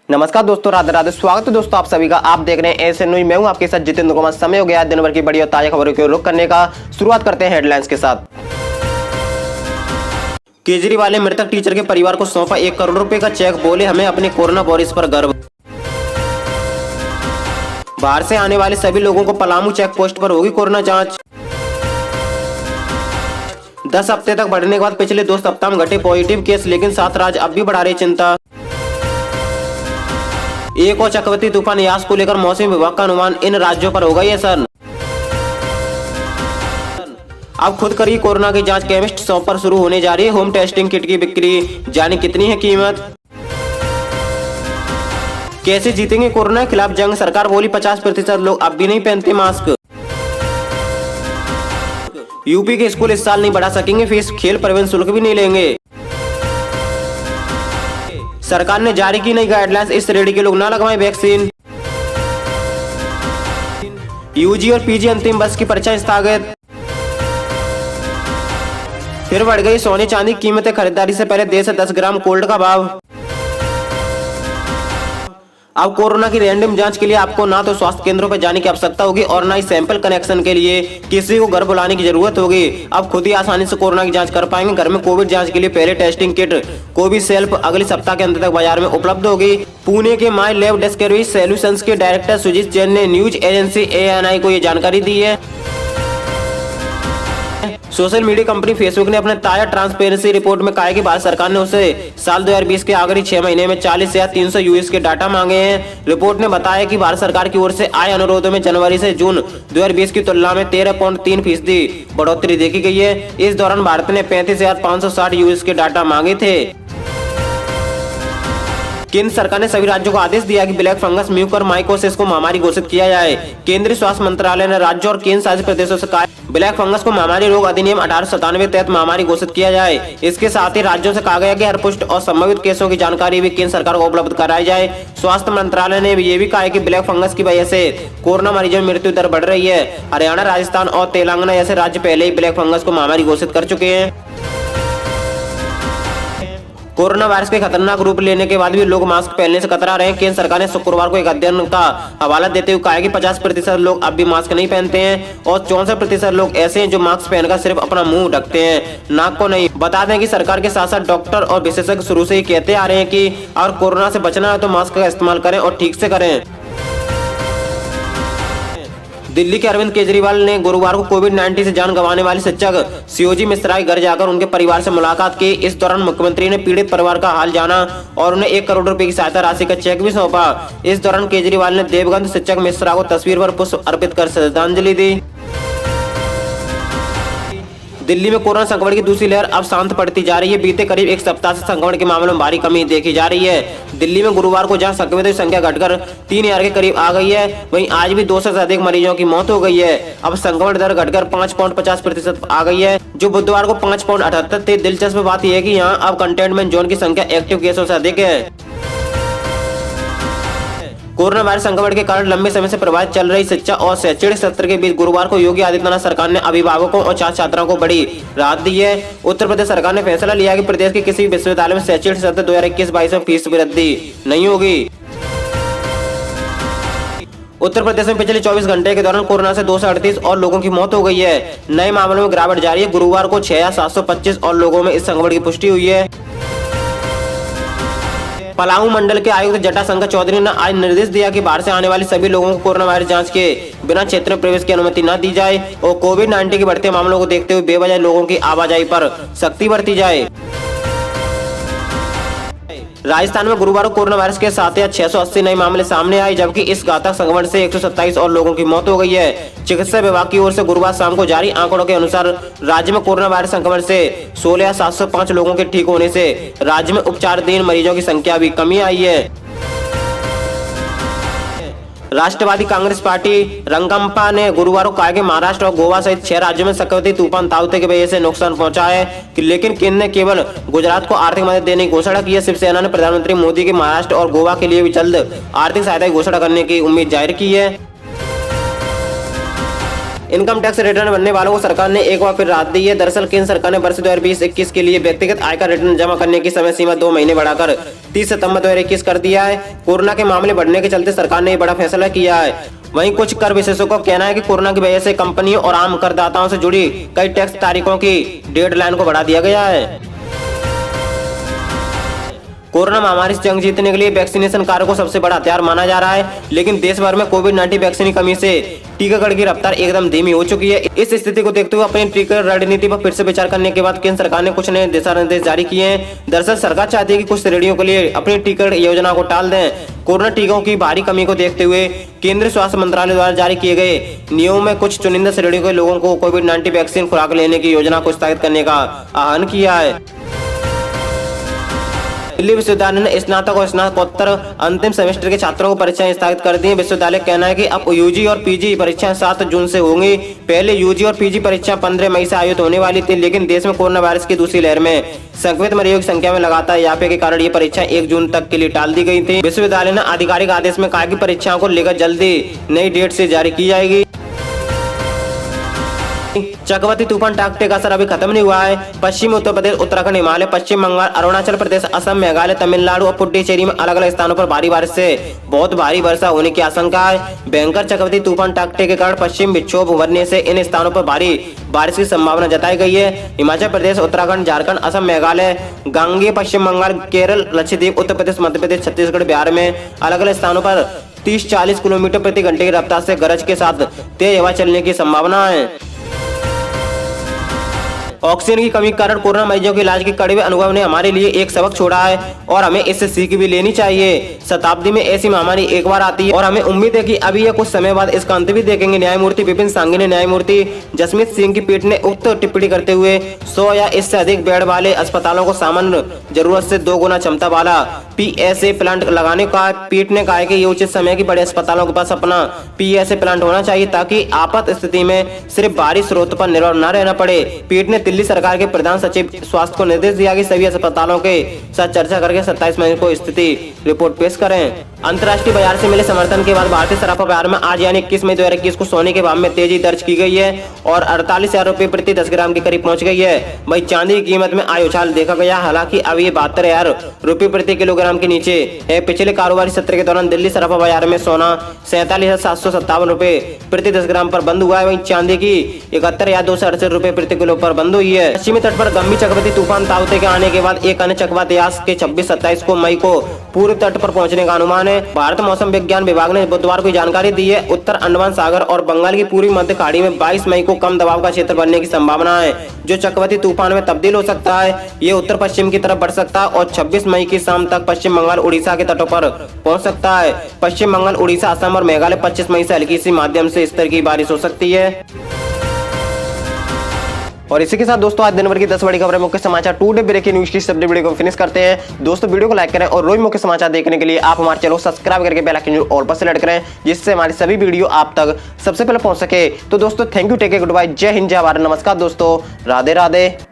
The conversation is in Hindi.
नमस्कार दोस्तों, राधे राधे। स्वागत है दोस्तों आप सभी का। आप देख रहे हैं एएसएन न्यूज। मैं हूं आपके साथ जितेंद्र कुमार। समय हो गया दिन भर की बड़ी और ताजा खबरों को रुख करने का। शुरुआत करते हैं हेडलाइंस के साथ। केजरीवाल ने मृतक टीचर के परिवार को सौंपा 1 करोड़ रुपए का चेक। बोले, हमें अपने कोरोना वॉरियर्स पर गर्व। बाहर से आने वाले सभी लोगों को पलामू चेक पोस्ट पर होगी कोरोना जांच। 10 हफ्ते तक बढ़ने के बाद पिछले 2 सप्ताह में घटे पॉजिटिव केस, लेकिन 7 राज्य अब भी बढ़ा रहे चिंता। एक और चक्रवाती तूफान यास को लेकर मौसम विभाग का अनुमान, इन राज्यों पर होगा ये असर। अब खुद करिए कोरोना की जांच। केमिस्ट शॉप पर शुरू होने जा रही है होम टेस्टिंग किट की बिक्री। जाने कितनी है कीमत। कैसे जीतेंगे कोरोना के खिलाफ जंग। सरकार बोली 50% लोग अब भी नहीं पहनते मास्क। यूपी के स्कूल इस साल नहीं बढ़ा सकेंगे फीस। खेल प्रवेश शुल्क भी नहीं लेंगे। सरकार ने जारी की नई गाइडलाइंस, इस श्रेणी के लोग ना लगवाएं वैक्सीन। यूजी और पीजी अंतिम वर्ष की परीक्षा स्थगित। फिर बढ़ गई सोने चांदी की कीमतें। खरीदारी से पहले 10 से 10 ग्राम गोल्ड का भाव। अब कोरोना की रैंडम जांच के लिए आपको ना तो स्वास्थ्य केंद्रों पर जाने की आवश्यकता होगी और ना ही सैंपल कनेक्शन के लिए किसी को घर बुलाने की जरूरत होगी। अब खुद ही आसानी से कोरोना की जांच कर पाएंगे। घर में कोविड जांच के लिए पहले टेस्टिंग किट कोविशील्ड अगले सप्ताह के अंत तक बाजार में उपलब्ध होगी। पुणे के माई लैब डिस्कवरी सॉल्यूशंस के डायरेक्टर सुजीत जैन ने न्यूज एजेंसी ANI को ये जानकारी दी है। सोशल मीडिया कंपनी फेसबुक ने अपने ताजा ट्रांसपेरेंसी रिपोर्ट में कहा है कि भारत सरकार ने उसे साल 2020 के आखिरी 6 महीने में 40,300 यूएस के डाटा मांगे हैं। रिपोर्ट ने बताया कि भारत सरकार की ओर से आए अनुरोधों में जनवरी से जून 2020 की तुलना में 13.3% बढ़ोतरी देखी गई है। इस दौरान भारत ने 35,560 यूएस के डाटा मांगे थे। केंद्र सरकार ने सभी राज्यों को आदेश दिया कि ब्लैक फंगस म्यूकरमाइकोसिस को महामारी घोषित किया जाए। केंद्रीय स्वास्थ्य मंत्रालय ने राज्यों और केंद्र शासित प्रदेशों से कहा ब्लैक फंगस को महामारी रोग अधिनियम 1897 के तहत महामारी घोषित किया जाए। इसके साथ ही राज्यों से कहा गया कि हर पुष्ट और संभावित केसों की जानकारी भी केंद्र सरकार को उपलब्ध कराई जाए। स्वास्थ्य मंत्रालय ने ये भी कहा है कि ब्लैक फंगस की वजह से कोरोना मरीजों में मृत्यु दर बढ़ रही है। हरियाणा, राजस्थान और तेलंगाना जैसे राज्य पहले ही ब्लैक फंगस को महामारी घोषित कर चुके हैं। कोरोना वायरस के खतरनाक रूप लेने के बाद भी लोग मास्क पहनने से कतरा रहे हैं। केंद्र सरकार ने शुक्रवार को एक अध्ययन का हवाला देते हुए कहा है कि 50% लोग अब भी मास्क नहीं पहनते हैं और 64% लोग ऐसे हैं जो मास्क पहनकर सिर्फ अपना मुंह ढकते हैं, नाक को नहीं। बता दें कि सरकार के साथ साथ डॉक्टर और विशेषज्ञ शुरू से ही कहते आ रहे हैं कि अगर कोरोना से बचना है तो मास्क का इस्तेमाल करें और ठीक से करें। दिल्ली के अरविंद केजरीवाल ने गुरुवार को कोविड-19 से जान गंवाने वाले शिक्षक सीओजी मिश्रा के घर जाकर उनके परिवार से मुलाकात की। इस दौरान मुख्यमंत्री ने पीड़ित परिवार का हाल जाना और उन्हें 1 करोड़ रुपए की सहायता राशि का चेक भी सौंपा। इस दौरान केजरीवाल ने देवगंत शिक्षक मिश्रा को तस्वीर पर पुष्प अर्पित कर श्रद्धांजलि दी। दिल्ली में कोरोना संक्रमण की दूसरी लहर अब शांत पड़ती जा रही है। बीते करीब 1 सप्ताह से संक्रमण के मामलों में भारी कमी देखी जा रही है। दिल्ली में गुरुवार को जहां संक्रमितों की संख्या घटकर 3,000 के करीब आ गई है, वहीं आज भी 200 से अधिक मरीजों की मौत हो गई है। अब संक्रमण दर घटकर 5.50% आ गई है, जो बुधवार को 5.78 थी। दिलचस्प बात यह है कि यहाँ अब कंटेनमेंट जोन की संख्या एक्टिव केसों से अधिक है। कोरोना वायरस संक्रमण के कारण लंबे समय से प्रभावित चल रही शिक्षा और शैक्षणिक सत्र के बीच गुरुवार को योगी आदित्यनाथ सरकार ने अभिभावकों और छात्र छात्राओं को बड़ी राहत दी है। उत्तर प्रदेश सरकार ने फैसला लिया कि प्रदेश के किसी भी विश्वविद्यालय में शैक्षणिक सत्र 2021-22 में फीस वृद्धि नहीं होगी। उत्तर प्रदेश में पिछले 24 घंटे के दौरान कोरोना से 238 और लोगों की मौत हो गई है। नए मामलों में गिरावट जारी है। गुरुवार को 6,725 और लोगों में इस संक्रमण की पुष्टि हुई है। पलामू मंडल के आयुक्त जटाशंकर चौधरी ने आज निर्देश दिया कि बाहर से आने वाले सभी लोगों को कोरोना वायरस जांच के बिना क्षेत्र में प्रवेश की अनुमति न दी जाए और कोविड-19 के बढ़ते मामलों को देखते हुए बेवजह लोगों की आवाजाही पर सख्ती बरती जाए। राजस्थान में गुरुवार को कोरोना वायरस के 7,680 नए मामले सामने आए, जबकि इस घातक संक्रमण से 127 और लोगों की मौत हो गई है। चिकित्सा विभाग की ओर से गुरुवार शाम को जारी आंकड़ों के अनुसार राज्य में कोरोना वायरस संक्रमण से 16,705 लोगों के ठीक होने से राज्य में उपचाराधीन मरीजों की संख्या भी कमी आई है। राष्ट्रवादी कांग्रेस पार्टी रंगम्पा ने गुरुवार को कहा कि महाराष्ट्र और गोवा सहित 6 राज्यों में चक्रवाती तूफान ताउते की वजह से नुकसान पहुंचा है, लेकिन केंद्र ने केवल गुजरात को आर्थिक मदद देने की घोषणा की है। शिवसेना ने प्रधानमंत्री मोदी के महाराष्ट्र और गोवा के लिए भी जल्द आर्थिक सहायता की घोषणा करने की उम्मीद जाहिर की है। इनकम टैक्स रिटर्न भरने वालों को सरकार ने एक बार फिर राहत दी है। दरअसल केंद्र सरकार ने वर्ष 2020-21 के लिए व्यक्तिगत आयकर रिटर्न जमा करने की समय सीमा 2 महीने बढ़ाकर 30 सितंबर 2021 कर दिया है। कोरोना के मामले बढ़ने के चलते सरकार ने ये बड़ा फैसला किया है। वहीं कुछ कर विशेषज्ञों का कहना है कि कोरोना की वजह से कंपनियों और आम करदाताओं से जुड़ी कई टैक्स तारीखों की डेडलाइन को बढ़ा दिया गया है। कोरोना महामारी से जंग जीतने के लिए वैक्सीनेशन कार्य को सबसे बड़ा हथियार माना जा रहा है, लेकिन देश भर में कोविड-19 वैक्सीन की कमी से टीकाकरण की रफ्तार एकदम धीमी हो चुकी है। इस स्थिति को देखते हुए अपनी टीका रणनीति पर फिर से विचार करने के बाद केंद्र सरकार ने कुछ नए दिशा निर्देश जारी किए हैं। दरअसल सरकार चाहती है कि कुछ श्रेणियों के लिए अपनी टीकाकरण योजना को टाल दें। कोरोना टीकों की भारी कमी को देखते हुए केंद्रीय स्वास्थ्य मंत्रालय द्वारा जारी किए गए नियमों में कुछ चुनिंदा श्रेणियों के लोगों को कोविड-19 वैक्सीन खुराक लेने की योजना को स्थगित करने का आह्वान किया है। दिल्ली विश्वविद्यालय ने स्नातक और स्नातकोत्तर अंतिम सेमेस्टर के छात्रों को परीक्षाएं स्थगित कर दी है। विश्वविद्यालय का कहना है कि अब यूजी और पीजी परीक्षाएं 7 जून से होंगी। पहले यूजी और पीजी परीक्षा 15 मई से आयोजित होने वाली थी, लेकिन देश में कोरोना वायरस की दूसरी लहर में संक्रमित मरीजों की संख्या में लगातार इजाफे के कारण ये परीक्षा 1 जून तक के लिए टाल दी गई थी। विश्वविद्यालय ने आधिकारिक आदेश में कहा कि परीक्षाओं को लेकर जल्दी नई डेट से जारी की जाएगी। चक्रवाती तूफान टाकटे का असर अभी खत्म नहीं हुआ है। पश्चिमी उत्तर प्रदेश, उत्तराखंड, हिमालय, पश्चिम बंगाल, अरुणाचल प्रदेश, असम, मेघालय, तमिलनाडु और पुडुचेरी में अलग अलग स्थानों पर भारी बारिश से बहुत भारी वर्षा होने की आशंका है। भयंकर चक्रवाती तूफान टाकटे के कारण पश्चिम विक्षोभ उभरने से इन स्थानों पर भारी बारिश की संभावना जताई गई है। हिमाचल प्रदेश, उत्तराखंड, झारखंड, असम, मेघालय, गांगेय, पश्चिम बंगाल, केरल, लक्षद्वीप, उत्तर प्रदेश, मध्य प्रदेश, छत्तीसगढ़, बिहार में अलग अलग स्थानों पर 30-40 किलोमीटर प्रति घंटे की रफ्तार से गरज के साथ तेज हवा चलने की संभावना है। ऑक्सीजन की कमी के कारण कोरोना मरीजों के इलाज के कड़वे अनुभव ने हमारे लिए एक सबक छोड़ा है और हमें इससे सीख भी लेनी चाहिए। शताब्दी में ऐसी महामारी एक बार आती है और हमें उम्मीद है कि अभी यह कुछ समय बाद इसका अंत भी देखेंगे। न्यायमूर्ति विपिन सांघी ने न्यायमूर्ति जसमीत सिंह की पीठ ने उक्त टिप्पणी करते हुए 100 या इससे अधिक बेड वाले अस्पतालों को सामान्य जरूरत से 2 गुना क्षमता वाला PSA प्लांट लगाने का। पीठ ने कहा है कि ये उचित समय की बड़े अस्पतालों के पास अपना PSA प्लांट होना चाहिए ताकि आपात स्थिति में सिर्फ बाहरी स्रोत पर निर्भर न रहना पड़े। पीठ ने दिल्ली सरकार के प्रधान सचिव स्वास्थ्य को निर्देश दिया कि सभी अस्पतालों के साथ चर्चा करके 27 मई को स्थिति रिपोर्ट पेश करें। अंतर्राष्ट्रीय बाजार से मिले समर्थन के बाद भारतीय सराफा बाजार में आज यानी 21 मई 2021 को सोने के भाव में तेजी दर्ज की गई है और 48,000 रुपए प्रति 10 ग्राम के करीब पहुंच गई है। वहीं चांदी की कीमत में आय उछाल देखा गया, हालांकि अब ये 72,000 रुपए प्रति किलोग्राम के नीचे है। पिछले कारोबारी सत्र के दौरान दिल्ली सराफा बाजार में सोना 47,757 रुपए प्रति 10 ग्राम पर बंद हुआ है। वहीं चांदी की 71,268 रुपए प्रति किलो पर बंद हुई है। पश्चिमी तट पर गंभीर चक्रवाती तूफान ताउते के आने के बाद एक अन्य चक्रवाती यास के 26-27 को मई को पूर्व तट पर पहुंचने का अनुमान है। भारत मौसम विज्ञान विभाग ने बुधवार को जानकारी दी है। उत्तर अंडमान सागर और बंगाल की पूर्वी मध्य खाड़ी में 22 मई को कम दबाव का क्षेत्र बनने की संभावना है, जो चक्रवाती तूफान में तब्दील हो सकता है। ये उत्तर पश्चिम की तरफ बढ़ सकता है और 26 मई की शाम तक पश्चिम बंगाल, उड़ीसा के तटों पर पहुंच सकता है। पश्चिम बंगाल, उड़ीसा, असम और मेघालय 25 मई से हल्की सी माध्यम से स्तर की बारिश हो सकती है। और इसी के साथ दोस्तों आज दिन भर की 10 बड़ी खबरें, मुख्य समाचार, टुडे ब्रेकिंग न्यूज की सब वीडियो को फिनिश करते हैं। दोस्तों वीडियो को लाइक करें और रोज मुख्य समाचार देखने के लिए आप हमारे चैनल को सब्सक्राइब करके बेल आइकन ऑल पर सेलेक्ट करें, जिससे हमारी सभी वीडियो आप तक सबसे पहले पहुंच सके। तो दोस्तों thank you, take care, good bye, जय हिंद, जय भारत, नमस्कार दोस्तों, राधे राधे।